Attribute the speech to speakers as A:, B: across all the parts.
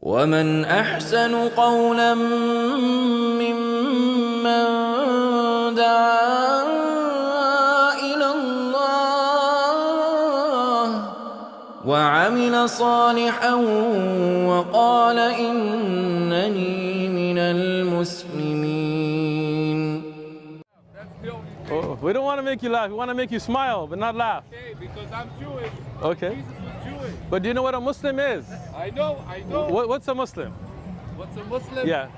A: ومن أحسن قولا ممن دعا إلى الله وعمل صالحا وقال إنني من المسلمين.
B: Oh, we don't want to make you laugh. We want to make you smile, but not laugh.
C: Okay, because I'm Jewish.
B: Okay.
C: Jesus was Jewish.
B: But do you know what a Muslim is?
C: I know.
B: What's a Muslim?
C: What's a Muslim?
B: Yeah.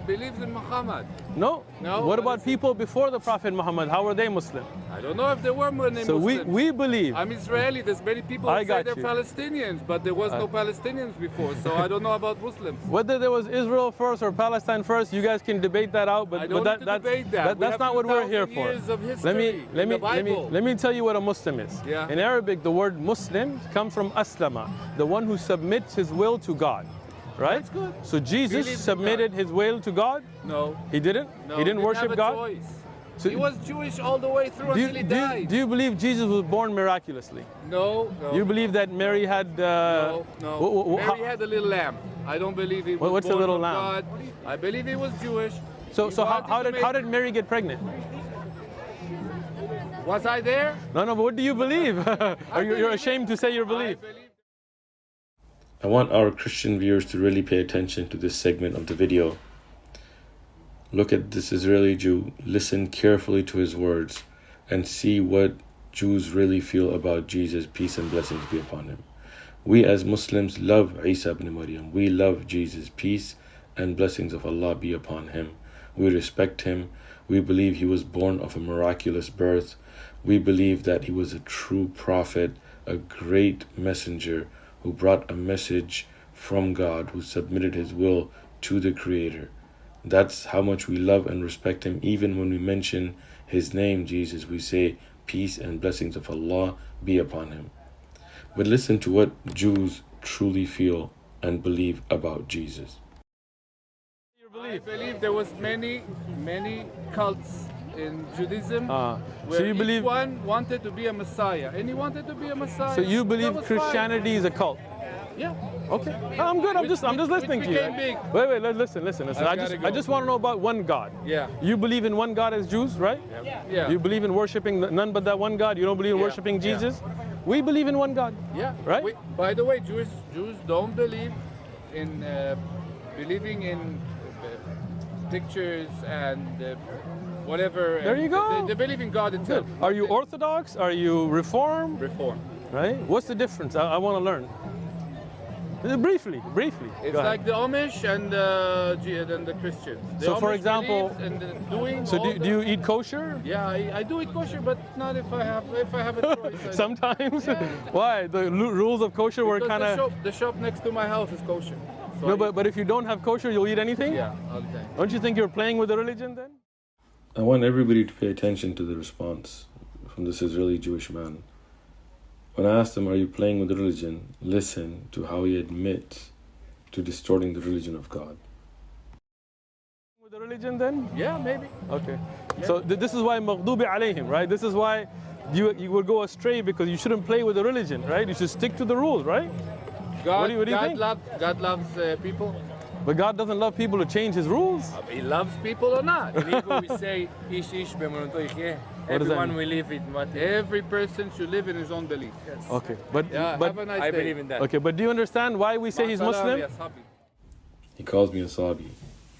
C: Believes in Muhammad.
B: No?
C: No?
B: What
C: What
B: about
C: is it?
B: people before the Prophet Muhammad? How were they Muslim?
C: I don't know if they were Muslims.
B: So we believe.
C: I'm Israeli. There's many people
B: I
C: who say
B: got
C: they're
B: you.
C: Palestinians, but there was no Palestinians before, so I don't know about Muslims.
B: Whether there was Israel first or Palestine first, you guys can debate that out. But,
C: I don't
B: but
C: need to debate that. We
B: that's
C: have
B: not what we're
C: 2,000
B: here for.
C: years of
B: Let
C: history
B: me
C: in the Bible.
B: let me tell you what a Muslim is.
C: Yeah.
B: In Arabic, the word Muslim comes from aslama, the one who submits his will to God. Right?
C: That's good.
B: So Jesus
C: Believes in
B: submitted
C: God.
B: his will to God.
C: No.
B: He didn't.
C: No.
B: He didn't worship
C: have a
B: God.
C: choice.
B: So
C: He was Jewish all the way through
B: do,
C: until he
B: you, do, you,
C: died.
B: do you believe Jesus was born miraculously?
C: No.
B: You believe that Mary had?
C: No. Mary
B: how-
C: had a little lamb. I don't believe he was
B: What's a
C: born
B: little
C: from
B: lamb?
C: God. I believe he was Jewish.
B: so
C: He
B: so
C: wanted
B: how
C: to
B: did how did Mary get pregnant?
C: Was I there?
B: No, but what do you believe? You're
C: believe-
B: ashamed to say your belief.
C: I believe.
D: I want our Christian viewers to really pay attention to this segment of the video. Look at this Israeli Jew, listen carefully to his words, and see what Jews really feel about Jesus, peace and blessings be upon him. We as Muslims love Isa ibn Maryam. We love Jesus, peace and blessings of Allah be upon him. We respect him. We believe he was born of a miraculous birth. We believe that he was a true prophet, a great messenger who brought a message from God, who submitted his will to the Creator. That's how much we love and respect him. Even when we mention his name, Jesus, we say, peace and blessings of Allah be upon him. But listen to what Jews truly feel and believe about Jesus.
C: I believe there was many cults in Judaism
B: So
C: where
B: you believe-
C: each one wanted to be a Messiah, and he wanted to be a Messiah.
B: So you
C: That
B: believe
C: was fine.
B: Christianity is a cult?
C: Yeah.
B: Okay, I'm good. I'm
C: Which-
B: just
C: which
B: listening to you.
C: became big.
B: Wait, listen.
C: I've
B: I
C: gotta
B: just
C: go.
B: want to know about one God.
C: Yeah.
B: You believe in one God as Jews, right?
C: Yeah.
B: You believe in worshiping none but that one God. You don't believe in
C: Yeah.
B: worshiping
C: Yeah.
B: Jesus. We believe in one God.
C: Yeah.
B: Right?
C: By the way, Jews don't believe in believing in pictures and whatever.
B: There you go.
C: They believe in God itself.
B: Are you Orthodox? Are you Reform?
C: Reform.
B: Right? What's the difference? I want to learn. Briefly.
C: It's
B: Go ahead.
C: like the Amish and the Christians. The
B: So, for
C: Amish
B: example-
C: believes in doing.
B: So
C: all
B: do you eat kosher?
C: Yeah, I do eat kosher, but not if I have a choice. I don't.
B: Sometimes. Why? The rules of kosher were
C: Because
B: kind of.
C: the shop next to my house is kosher. So
B: No,
C: I
B: but if you don't have kosher, you'll eat anything.
C: eat- yeah, all the time.
B: Don't you think you're playing with the religion then?
D: I want everybody to pay attention to the response from this Israeli Jewish man. When I asked him, are you playing with the religion? Listen to how he admits to distorting the religion of God.
B: With the religion then?
C: Yeah, maybe.
B: Okay. So this is why maghdubi alayhim, right? This is why you will go astray because you shouldn't play with the religion, right? You should stick to the rules, right?
C: God,
B: What do you think?
C: God loves people.
B: But God doesn't love people to change his rules.
C: He loves people or not.
E: In Hebrew we say, ish ish b'emunato yichyeh.
B: What does that
E: Everyone
B: mean?
E: will live in what
C: Every person should live in his own belief.
B: Okay. But
C: Yeah,
B: but
C: have a nice
E: I
C: day.
E: believe in that.
B: okay, but do you understand why we say he's
C: Salam,
B: Muslim?
C: ya sahabi.
D: He calls me a Sabi,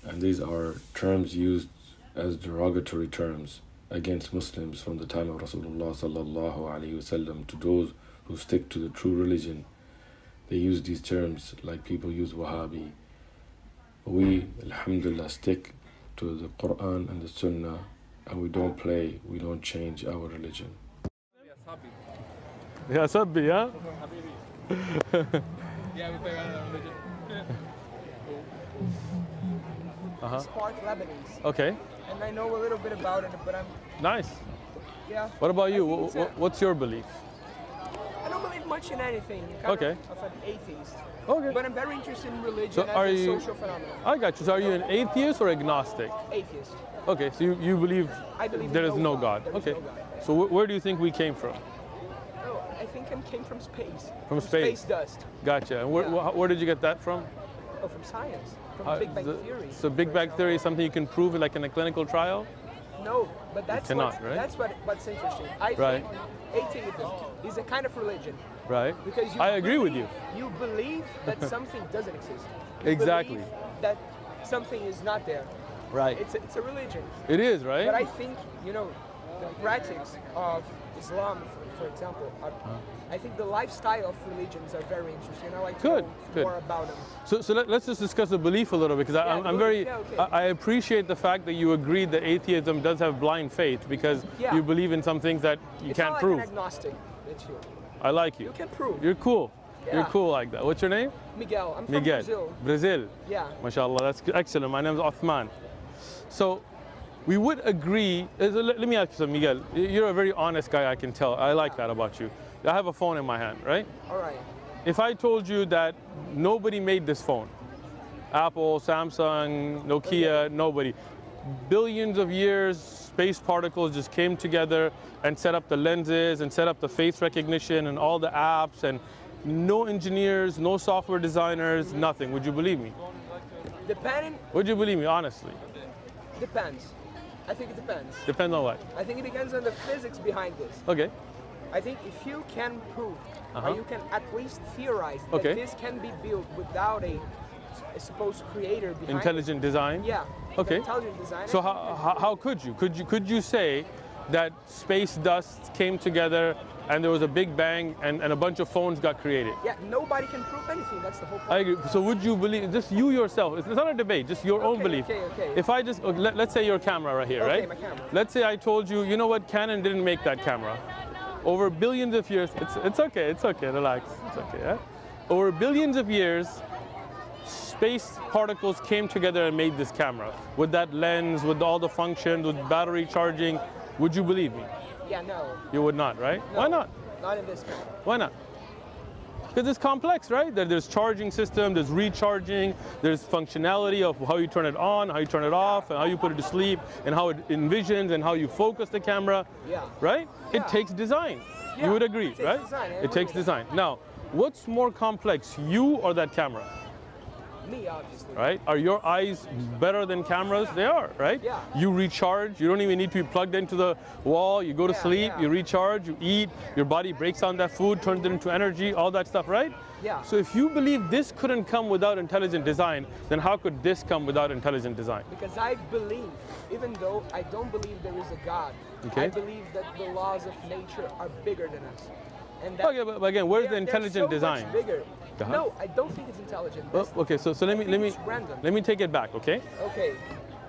D: and these are terms used as derogatory terms against Muslims from the time of Rasulullah sallallahu alaihi wasallam to those who stick to the true religion. They use these terms like people use Wahhabi. We, alhamdulillah, stick to the Quran and the Sunnah, and we don't play, we don't change our religion.
C: Ya sahabi.
B: Yeah, sabbi, yeah?
F: Spark Lebanese,
B: Okay.
F: and I know a little bit about it, but
B: Nice.
F: yeah.
B: What about you?
F: I think it's
B: What's your belief?
F: I don't believe much in anything. Kind
B: Okay.
F: Of an atheist,
B: Okay.
F: but I'm very interested in religion
B: So
F: as
B: are
F: a
B: you-
F: social phenomenon.
B: I got you. So are you an atheist or agnostic?
F: Atheist.
B: Okay, so you believe
F: I believe
B: there
F: in
B: is no God.
F: There is
B: Okay.
F: no God.
B: So where do you think we came from?
F: Oh, I think I came from space.
B: From space.
F: Space dust.
B: Gotcha. And where,
F: Yeah.
B: where did you get that from?
F: Oh, from science, from Big Bang Theory.
B: So Big
F: for
B: Bang
F: example.
B: Theory is something you can prove like in a clinical trial?
F: No, but that's
B: cannot, right?
F: what's interesting. I
B: Right.
F: think atheism is a kind of religion
B: Right?
F: because you
B: I agree with you.
F: You believe that something doesn't exist.
B: Exactly.
F: Believe that something is not there.
B: Right.
F: It's a religion.
B: It is, right?
F: But I think, the practice of Islam, for example, I think the lifestyle of religions are very interesting. I like to
B: Good,
F: know
B: good.
F: more about them.
B: So let's just discuss the belief a little bit, because
F: Yeah,
B: I'm
F: the
B: very,
F: belief, yeah, okay.
B: I appreciate the fact that you agreed that atheism does have blind faith, because
F: Yeah.
B: you believe in some things that you
F: It's
B: can't
F: not like
B: prove.
F: an agnostic. It's you.
B: I like you.
F: You can prove.
B: You're cool. You're
F: Yeah.
B: cool like that. What's your name?
F: Miguel, I'm from
B: Miguel.
F: Brazil.
B: Brazil.
F: Yeah.
B: MashaAllah, that's excellent. My name is Othman. So we would agree, let me ask you something, Miguel. You're a very honest guy, I can tell. I like that about you. I have a phone in my hand, right?
F: All right.
B: If I told you that nobody made this phone, Apple, Samsung, Nokia, nobody, billions of years, space particles just came together and set up the lenses and set up the face recognition and all the apps, and no engineers, no software designers, nothing. Would you believe me? Would you believe me, honestly?
F: Depends. I think it depends.
B: Depends on what?
F: I think it depends on the physics behind this.
B: Okay.
F: I think if you can prove,
B: Uh-huh.
F: or you can at least theorize that
B: Okay.
F: this can be built without a supposed creator behind
B: Intelligent design?
F: it. Yeah.
B: Okay.
F: Intelligent design.
B: So how could you? Could you say that space dust came together and there was a big bang and a bunch of phones got created?
F: Yeah, nobody can prove anything. That's the whole point.
B: I agree. So would you believe, just you yourself, it's not a debate, just your own
F: Okay,
B: belief.
F: okay.
B: If I just, let's say your camera right here,
F: Okay,
B: right?
F: my camera.
B: Let's say I told you, you know what, Canon didn't make that camera. Over billions of years, it's okay, relax, it's okay, yeah? Over billions of years, space particles came together and made this camera. With that lens, with all the functions, with battery charging, would you believe me?
F: Yeah, no.
B: You would not, right?
F: No,
B: Why not?
F: Not in this camera.
B: Why not? Because it's complex, right? There's charging system, there's recharging, there's functionality of how you turn it on, how you turn it off, and how you put it to sleep, and how it envisions, and how you focus the camera.
F: Yeah.
B: Right?
F: Yeah.
B: It takes design.
F: Yeah,
B: You would agree,
F: it takes
B: right?
F: design, I
B: It takes
F: agree.
B: design. Now, what's more complex, you or that camera?
F: Me, obviously.
B: Right? Are your eyes better than cameras? They are, right?
F: Yeah.
B: You recharge. You don't even need to be plugged into the wall. You go to
F: Yeah,
B: sleep,
F: yeah.
B: you recharge, you eat, your body breaks down that food, turns it into energy, all that stuff, right?
F: Yeah.
B: So if you believe this couldn't come without intelligent design, then how could this come without intelligent design?
F: Because I believe, even though I don't believe there is a God,
B: Okay.
F: I believe that the laws of nature are bigger than us. And that
B: Okay, but again, where's the
F: they're
B: intelligent
F: so
B: design?
F: Much bigger.
B: Uh-huh.
F: No, I don't think it's intelligent.
B: Well, okay, so let
F: I think
B: me
F: it's random.
B: let me take it back, okay?
F: Okay.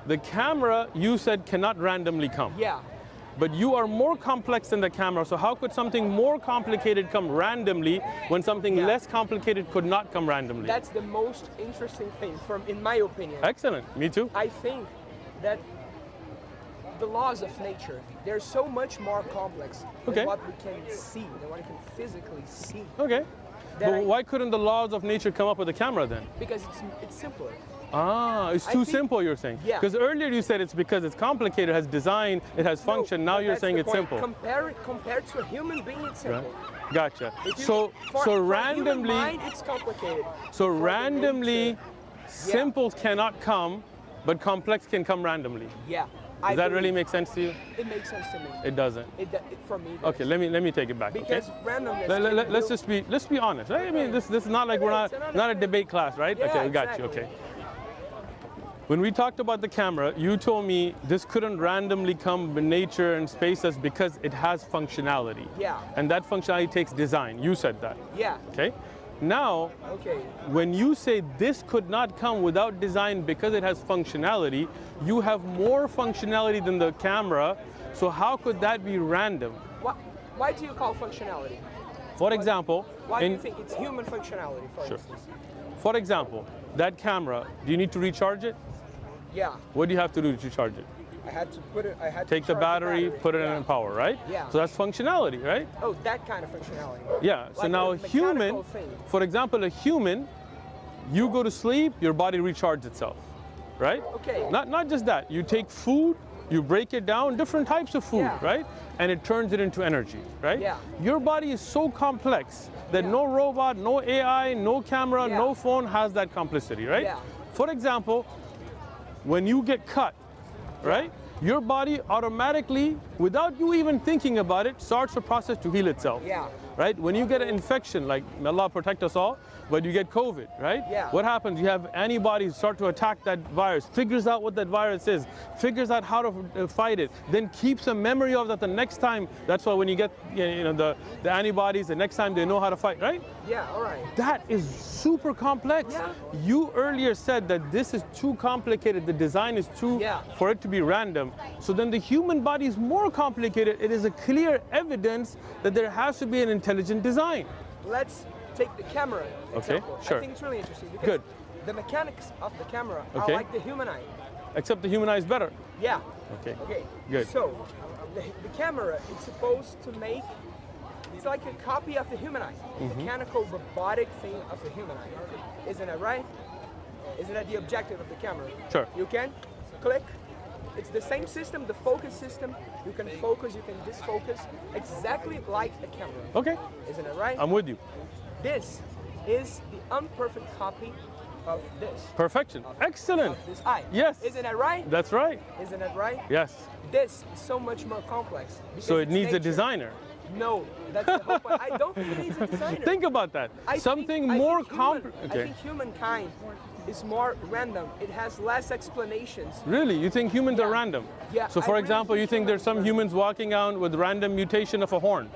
B: The camera you said cannot randomly come.
F: Yeah.
B: But you are more complex than the camera, so how could something more complicated come randomly when something
F: Yeah.
B: less complicated could not come randomly?
F: That's the most interesting thing, in my opinion.
B: Excellent, me too.
F: I think that the laws of nature, they're so much more complex
B: Okay.
F: than what we can see, than what we can physically see.
B: Okay.
F: That
B: But
F: I-
B: why couldn't the laws of nature come up with a camera then?
F: Because it's simpler.
B: Ah, it's
F: I
B: too
F: think-
B: simple, you're saying?
F: Yeah.
B: Because earlier you said it's because it's complicated, it has design, it has function.
F: No,
B: Now
F: but
B: you're
F: that's
B: saying
F: the
B: it's
F: point.
B: simple.
F: Compared to a human being, it's
B: Right.
F: simple.
B: Gotcha.
F: If you-
B: So
F: for
B: so
F: a
B: randomly
F: human mind, it's complicated.
B: so
F: For the
B: randomly
F: nature,
B: simple cannot come, but complex can come randomly.
F: yeah.
B: Does that really
F: believe
B: make sense to you?
F: It makes sense to me.
B: It doesn't.
F: For me. it does.
B: Okay, let me take it back.
F: Because
B: okay?
F: randomness.
B: Let's
F: can
B: just let's be honest, right? I mean, this is not like we're
F: Yeah,
B: not
F: it's an
B: not a
F: honest
B: debate class, right?
F: Yeah,
B: okay, we got
F: exactly.
B: you. Okay. When we talked about the camera, you told me this couldn't randomly come in nature and space us because it has functionality.
F: Yeah.
B: And that functionality takes design. You said that.
F: Yeah.
B: Okay. Now,
F: Okay.
B: when you say this could not come without design because it has functionality, you have more functionality than the camera. So how could that be random?
F: Why do you call functionality?
B: For example,
F: Why do you think it's human functionality, for
B: Sure.
F: instance?
B: For example, that camera, do you need to recharge it?
F: Yeah.
B: What do you have to do to charge it?
F: I had to put it. I had
B: Take
F: to
B: the
F: charge
B: battery, put it
F: yeah.
B: in power, right?
F: Yeah.
B: So that's functionality, right?
F: Oh, that kind of functionality.
B: Yeah. So
F: Like
B: now
F: a
B: a human,
F: mechanical thing.
B: for example, a human, you go to sleep, your body recharges itself, right?
F: Okay.
B: Not just that. You take food, you break it down, different types of food,
F: Yeah.
B: right? And it turns it into energy, right?
F: Yeah.
B: Your body is so complex that no robot, no AI, no camera,
F: Yeah.
B: no phone has that complicity, right?
F: Yeah.
B: For example, when you get cut, right? Your body automatically, without you even thinking about it, starts a process to heal itself.
F: Yeah.
B: Right? When you get an infection, like may Allah protect us all, but you get COVID, right?
F: Yeah.
B: What happens? You have antibodies start to attack that virus, figures out what that virus is, figures out how to fight it, then keeps a memory of that the next time. That's why when you get the antibodies, the next time they know how to fight, right?
F: Yeah, all right.
B: That is super complex.
F: Yeah.
B: You earlier said that this is too complicated, the design is too,
F: Yeah.
B: for it to be random. So then the human body is more complicated. It is a clear evidence that there has to be an intelligent design.
F: Let's take the camera
B: Okay,
F: example.
B: sure.
F: I think it's really interesting because
B: Good.
F: the mechanics of the camera
B: Okay.
F: are like the human eye.
B: Except the human eye is better.
F: Yeah.
B: Okay.
F: Okay.
B: Good.
F: So the camera it's supposed to make it's like a copy of the human eye,
B: Mm-hmm.
F: mechanical robotic thing of the human eye. Isn't it right? Isn't that the objective of the camera?
B: Sure.
F: You can click. It's the same system, the focus system. You can focus, you can disfocus, exactly like a camera.
B: Okay.
F: Isn't it right?
B: I'm with you.
F: This is the unperfect copy of this.
B: Perfection. Excellent.
F: Of this eye.
B: Yes.
F: Isn't that right?
B: That's right.
F: Isn't that right?
B: Yes.
F: This is so much more complex.
B: So
F: because
B: it
F: it's
B: needs a
F: nature.
B: designer.
F: No, that's the whole point. I don't think it needs a designer.
B: Think about that. Something more complex.
F: I think humankind is more random. It has less explanations.
B: Really? You think humans are
F: Yeah.
B: random?
F: Yeah,
B: So
F: I
B: for
F: really
B: example,
F: think
B: you think there's some
F: humans are
B: humans walking out with random mutation of a horn.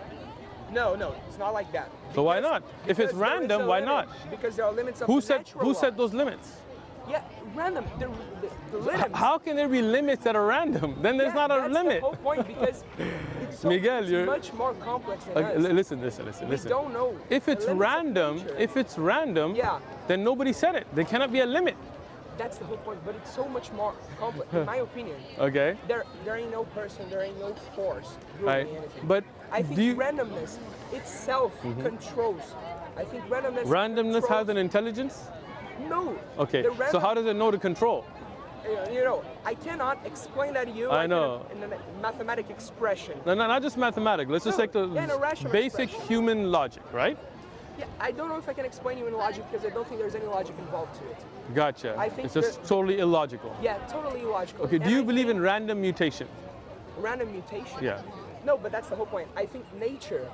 F: No, it's not like that.
B: So why
F: Because-
B: not? If it's
F: because there is
B: random,
F: a
B: why
F: limit.
B: not?
F: Because there are limits of
B: Who
F: the
B: set
F: natural law.
B: those limits?
F: Yeah, random. The limits.
B: How can there be limits that are random? Then there's
F: Yeah,
B: not a
F: that's
B: limit.
F: the whole point because it's, so,
B: Miguel,
F: it's
B: you're-
F: much more complex than
B: Okay,
F: us.
B: listen.
F: We don't know
B: If
F: the
B: it's
F: limits of
B: random,
F: nature. Yeah.
B: then nobody said it. There cannot be a limit.
F: That's the whole point, but it's so much more complex, in my opinion.
B: Okay.
F: There ain't no person, there ain't no force doing
B: Right.
F: anything.
B: But
F: I think
B: do you,
F: randomness itself controls. I think
B: randomness has
F: controls.
B: an intelligence?
F: No.
B: Okay.
F: The
B: So
F: random,
B: how does it know to control?
F: I cannot explain that to you.
B: I know.
F: In a mathematic expression.
B: No, not just mathematics. Let's just
F: No,
B: take the
F: yeah, no, rational
B: basic
F: expression.
B: human logic, right?
F: Yeah, I don't know if I can explain you in logic because I don't think there's any logic involved to it.
B: Gotcha.
F: I think
B: It's just
F: that-
B: totally illogical.
F: Yeah, totally illogical.
B: Okay,
F: And
B: do you
F: I
B: believe
F: think
B: in random mutation?
F: random mutation?
B: Yeah.
F: No, but that's the whole point. I think nature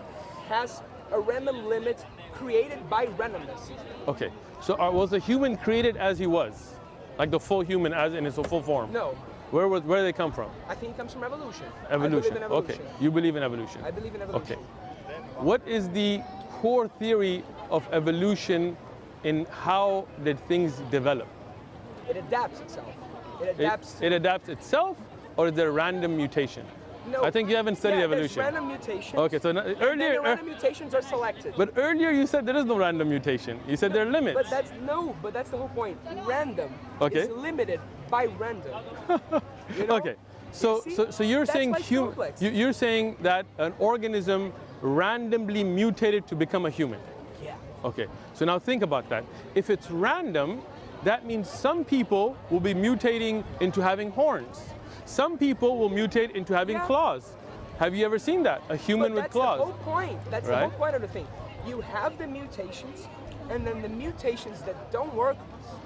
F: has a random limit created by randomness.
B: Okay. So was the human created as he was? Like the full human as in his full form?
F: No,
B: Where did they come from?
F: I think it comes from evolution.
B: Evolution.
F: I believe in
B: Okay.
F: evolution.
B: You believe in evolution.
F: I believe in evolution.
B: Okay. What is the core theory of evolution in how did things develop?
F: It adapts itself. It
B: It,
F: adapts.
B: it adapts itself, or is there random mutation?
F: No,
B: I think you haven't studied
F: yeah,
B: evolution.
F: There's random mutations.
B: Okay, so
F: and then
B: earlier,
F: the random mutations are selected.
B: but earlier you said there is no random mutation. You said there are limits.
F: But that's the whole point. Random
B: Okay.
F: is limited by random. You know?
B: Okay, so
F: see?
B: so you're
F: That's
B: saying
F: why it's complex.
B: you're saying that an organism randomly mutated to become a human.
F: Yeah.
B: Okay, so now think about that. If it's random, that means some people will be mutating into having horns. Some people will mutate into having
F: Yeah.
B: claws. Have you ever seen that? A human
F: But
B: with
F: that's
B: claws.
F: the whole point. That's the
B: Right?
F: whole point of the thing. You have the mutations, and then the mutations that don't work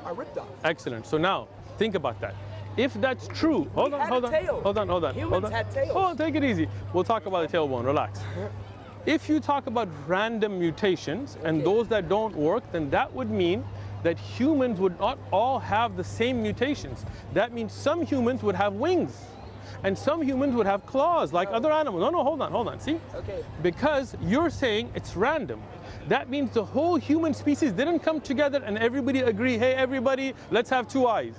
F: are ripped off.
B: Excellent. So now think about that. If that's true, hold on.
F: had a tail.
B: Hold on.
F: Humans had tails.
B: Oh, take it easy. We'll talk about the tailbone. Relax. If you talk about random mutations and
F: Okay.
B: those that don't work, then that would mean that humans would not all have the same mutations. That means some humans would have wings, and some humans would have claws like other animals. No, hold on. See?
F: Okay.
B: Because you're saying it's random. That means the whole human species didn't come together and everybody agree, hey, everybody, let's have two eyes,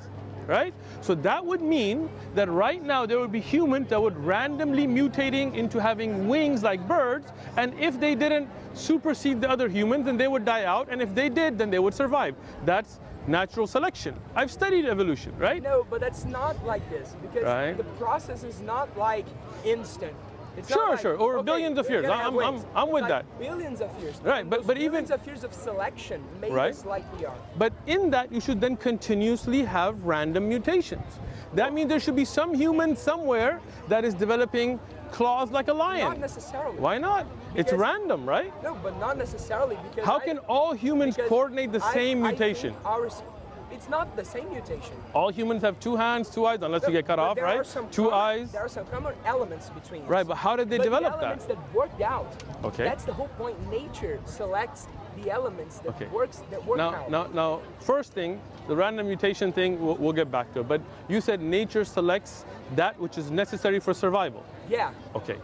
B: right? So that would mean that right now there would be humans that would randomly mutating into having wings like birds, and if they didn't supersede the other humans, then they would die out, and if they did, then they would survive. That's natural selection. I've studied evolution, right?
F: No, but that's not like this because
B: Right.
F: the process is not like instant. It's
B: Sure,
F: not like,
B: sure, over
F: okay,
B: billions of
F: you're
B: years.
F: gonna have
B: I'm-
F: wings.
B: I'm
F: It's
B: with
F: like
B: that.
F: Billions of years.
B: Right,
F: And
B: but-
F: those
B: but even-
F: billions of years of selection made
B: Right.
F: us like we are.
B: But in that, you should then continuously have random mutations. That means there should be some human somewhere that is developing claws like a lion.
F: Not necessarily.
B: Why not? It's
F: Because-
B: random, right?
F: No, but not necessarily because.
B: How can all humans
F: because
B: coordinate the same
F: I
B: mutation?
F: think it's not the same mutation.
B: All humans have 2 hands, 2 eyes, unless you get cut
F: But
B: off,
F: there are
B: right?
F: some
B: 2
F: common-
B: eyes.
F: There are some common elements between us.
B: Right, but how did they
F: But
B: develop
F: the elements
B: that?
F: that worked out.
B: Okay.
F: That's the whole point. Nature selects the elements that
B: Okay.
F: work out.
B: Now, first thing, the random mutation thing, we'll get back to it. But you said nature selects that which is necessary for survival.
F: Yeah.
B: Okay.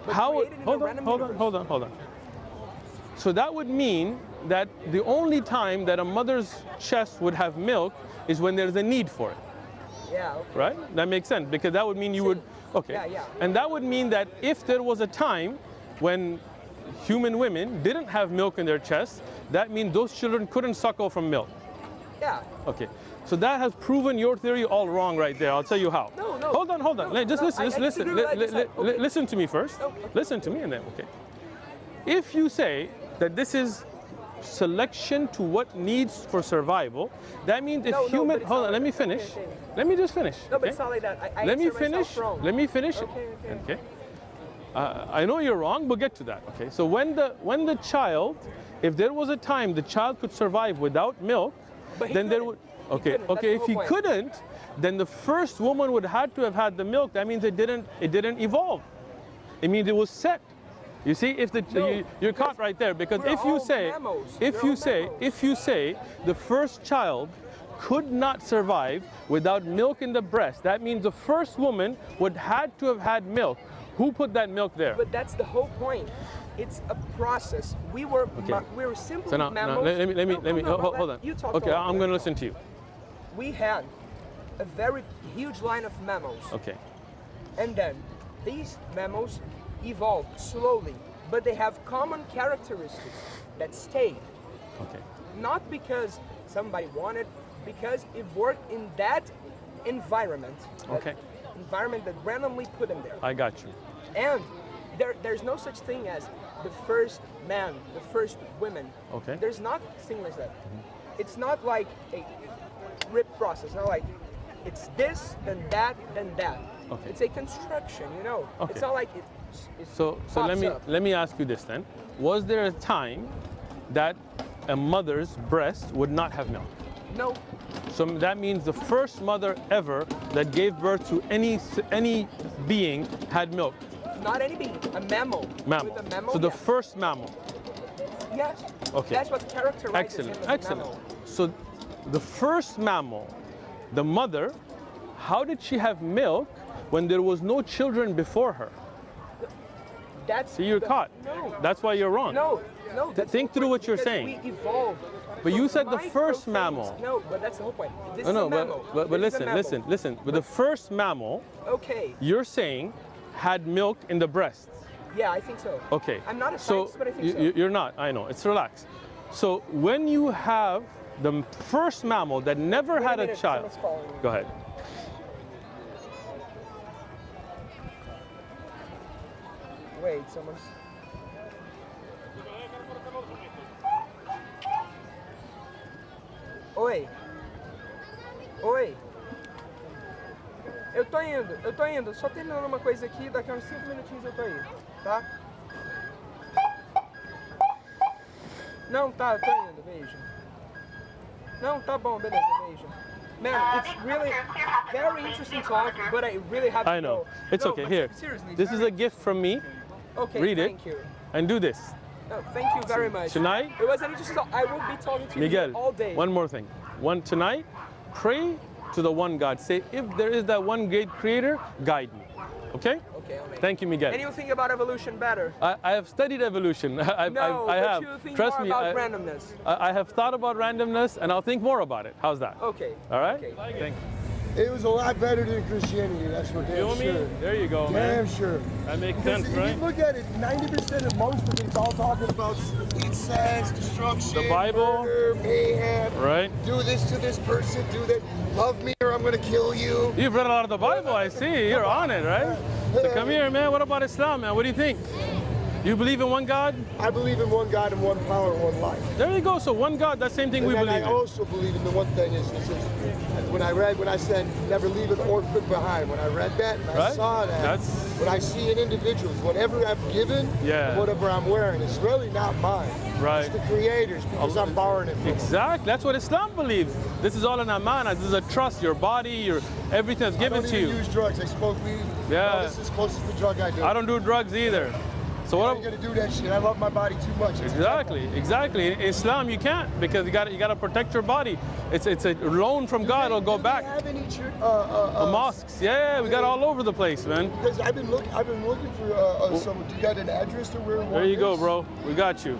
F: But
B: How?
F: created in a
B: Hold on,
F: random
B: hold on,
F: universe.
B: hold on. So that would mean that the only time that a mother's chest would have milk is when there's a need for it,
F: Yeah. Okay.
B: right? That makes sense because that would mean you would. Okay.
F: Yeah, yeah.
B: And that would mean that if there was a time when human women didn't have milk in their chest, that means those children couldn't suckle from milk.
F: Yeah.
B: Okay. So that has proven your theory all wrong right there. I'll tell you how.
F: No, no.
B: Hold on.
F: No,
B: Just
F: no,
B: listen.
F: I
B: Just listen.
F: disagree with what I just said. Okay.
B: Listen to me first.
F: Okay.
B: Listen to me and then, okay. If you say that this is selection to what needs for survival, that means if
F: No, no,
B: human.
F: but it's
B: Hold
F: not
B: on. Let
F: like
B: me
F: that.
B: finish.
F: Okay, okay.
B: Let me just finish.
F: No, but
B: okay?
F: it's not like that. I
B: Let me
F: answer myself
B: finish.
F: wrong.
B: Let me finish it.
F: Okay, okay.
B: I know you're wrong, but get to that. Okay. So when the child, if there was a time the child could survive without milk,
F: But he
B: then there
F: couldn't.
B: would.
F: He
B: Okay.
F: couldn't. That's
B: Okay.
F: the
B: If
F: whole
B: he
F: point.
B: couldn't, then the first woman would have to have had the milk. That means it didn't evolve. It means it was set. You see, if the
F: No,
B: you're caught right there because
F: we're
B: if you
F: all
B: say
F: mammals.
B: if
F: We're
B: you
F: all
B: say
F: mammals.
B: if you say the first child could not survive without milk in the breast, that means the first woman would had to have had milk. Who put that milk there?
F: But that's the whole point. It's a process. We were simply
B: So now
F: mammals.
B: let me
F: No,
B: hold on.
F: You talk.
B: Okay, I'm going to listen to you.
F: We had a very huge line of mammals,
B: Okay.
F: and then these mammals evolved slowly, but they have common characteristics that stayed.
B: Okay.
F: Not because somebody wanted, because it worked in that environment.
B: Okay.
F: Environment that randomly put them there.
B: I got you.
F: And there's no such thing as the first man, the first women.
B: Okay.
F: There's not thing like that. It's not like a rip process. Not like it's this, then that, then that.
B: Okay.
F: It's a construction, you know.
B: Okay.
F: It's not like it.
B: So let me ask you this then. Was there a time that a mother's breast would not have milk?
F: No.
B: So that means the first mother ever that gave birth to any being had milk.
F: Not any being. A mammal.
B: Mammal.
F: With a mammal.
B: So the
F: yes.
B: first mammal.
F: Yes.
B: Okay.
F: That's what characterizes
B: Excellent.
F: him as a
B: Excellent.
F: mammal.
B: So the first mammal, the mother, how did she have milk when there was no children before her?
F: That's.
B: See, you're caught.
F: No.
B: That's why you're wrong.
F: No. No. That's
B: think
F: the
B: through
F: whole
B: what you're
F: point,
B: saying.
F: because We evolved.
B: But you
F: from
B: said the
F: micro
B: first
F: things.
B: mammal.
F: No, but that's the whole point. This
B: No,
F: is
B: no,
F: a mammal.
B: but
F: This is a mammal.
B: listen. But the first mammal,
F: Okay.
B: you're saying, had milk in the breast.
F: Yeah, I think so.
B: Okay.
F: I'm not a
B: so
F: scientist, but I think so.
B: you're not. I know. It's relaxed. So when you have the first mammal that never
F: Wait a
B: had a
F: minute,
B: child,
F: someone's calling me.
B: go ahead.
F: Wait, someone's. Oi. Oi. Eu tô indo. Só terminando uma coisa aqui, daqui a uns 5 minutinhos eu tô aí, tá? Não, tá, eu tô indo, beijo. Não, tá bom, beleza, beijo. Man, it's really very interesting talk, but I really have to
B: I know.
F: go.
B: It's
F: No,
B: okay.
F: but
B: Here.
F: seriously,
B: This is
F: very-
B: a gift from me.
F: Okay,
B: Read it.
F: thank you.
B: And do this.
F: No, thank you very much.
B: Tonight-
F: it was an interesting talk. I will be talking to
B: Miguel,
F: you all day.
B: one more thing. Tonight, pray to the one God. Say, if there is that one great creator, guide me. Okay?
F: Okay, I'll make it.
B: Thank you, Miguel.
F: And you think about evolution better?
B: I have studied evolution. I
F: No,
B: I
F: but
B: have.
F: you think
B: Trust
F: more
B: me.
F: about randomness.
B: I have thought about randomness, and I'll think more about it. How's that?
F: Okay.
B: All right.
F: Okay.
B: Thank
G: It was a lot better than Christianity, that's for
B: you.
G: damn
B: Feel
G: sure.
B: me? There you go,
G: Damn
B: man.
G: sure.
B: That makes
G: Because
B: sense,
G: if
B: right?
G: you look at it, 90% of most of it's all talking about sex, destruction,
B: The Bible.
G: murder, mayhem,
B: Right?
G: do this to this person, do that, love me or I'm gonna kill you.
B: You've read a lot of the Bible. I see. You're on it, right? So come here, man. What about Islam, man? What do you think? You believe in one God?
G: I believe in one God and one power and one life.
B: There you go. So one God, that same thing we
G: And then
B: believe
G: I
B: in.
G: also believe in the one thing is when I said never leave an orphan behind, when I read that and I
B: Right?
G: saw that,
B: That's-
G: when I see an individual, whatever I'm given,
B: Yeah.
G: whatever I'm wearing, it's really not mine.
B: Right.
G: It's the Creator's because I'm borrowing it from Him.
B: Exactly. That's what Islam believes. This is all an amana. This is a trust. Your body, your everything that's
G: I
B: given
G: don't
B: to
G: even
B: you.
G: use drugs. I smoke weed.
B: Yeah.
G: No, this is closest to drug I do.
B: I don't do drugs either. So
G: I
B: what?
G: ain't gonna do that shit. I love my body too much. It's
B: Exactly. In Islam, you can't because you got to protect your body. It's a loan from God. It'll go back.
G: Do they have any
B: Mosques. Yeah, we got all over the place, man.
G: Because I've been looking for some. Do you got an address to where one
B: There you go,
G: is?
B: bro. We got you.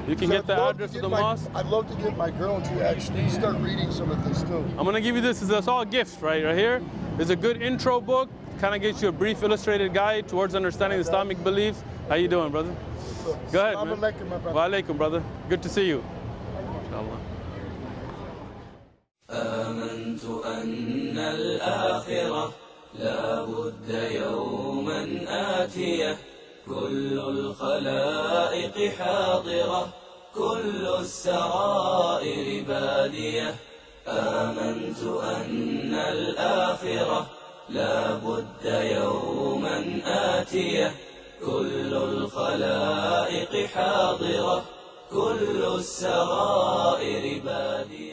B: You can get the address of the mosque.
G: I'd love to get my girl to actually start reading some of this too.
B: I'm gonna give you this. That's all gifts, right here. There's a good intro book. Kind of gets you a brief illustrated guide towards understanding Islamic beliefs. How you doing, brother? Go ahead,
G: Assalamu
B: man.
G: alaikum, my brother.
B: Wa alaikum, brother. Good to see you. Inshallah.
A: آمنت أن الآخرة لا بد يوما آتية كل الخلائق حاضرة كل السرائر بادية آمنت أن الآخرة لا بد يوما آتية كل الخلائق حاضرة كل السرائر بادية